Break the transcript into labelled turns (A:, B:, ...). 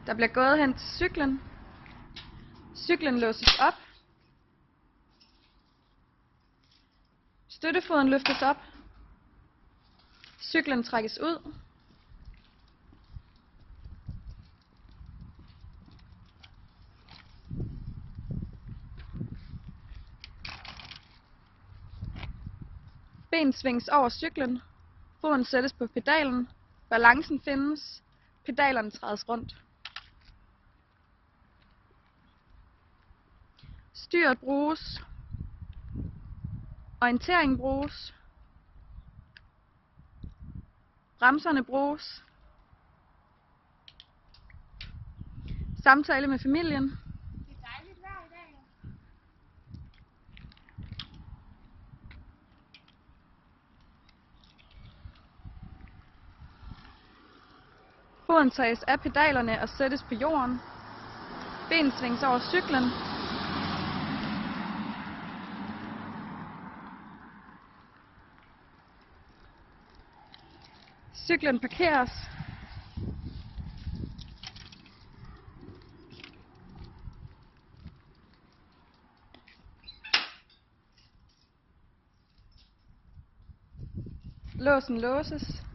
A: Der bliver gået hen til cyklen. Cyklen låses op. Støttefoden løftes op. Cyklen trækkes ud. Ben svinges over cyklen. Foden sættes på pedalen. Balancen findes. Pedalerne trædes rundt. Styret bruges. Orientering bruges. Bremserne bruges. Samtale med familien.
B: Det er dejligt vejr i dag.
A: Foden tages af pedalerne og sættes på jorden. Ben svinges over cyklen. Cyklen parkeres. Låsen låses.